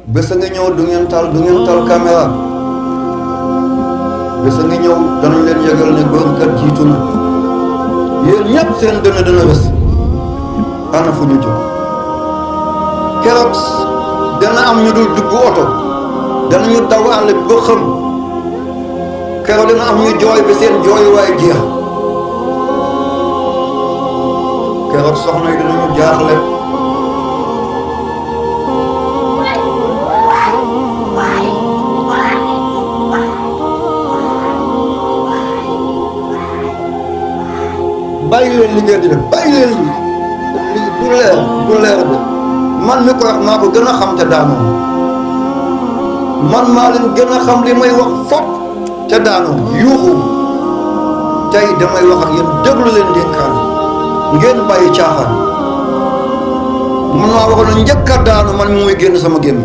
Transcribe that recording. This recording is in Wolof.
bés a nga ñëw du ngeen tal caméra bés a nga ñëw danañ leen yëgal ne borom kat jiitu na yéen ñëpp seen dana bés ana fu ñu jëm keroog dana am ñu dul dugg oto danañu daw àll bi ba xam keroog dana am ñu jooy bi seen jooy waay jeex keroog soxna yi danañu jaaxle bàyyi leen li ngeen di def bàyyi leen li du leer de man mi ko wax maa ko gën a xam te daanoo man maa leen gën a xam li may wax fopp te daanoo yuuxu tey damay wax ak yéen déglu leen dénkaan ngeen bàyyi caaxaan man maa waxoon na njëkk a daanu man mi muy génn sama gémmiñ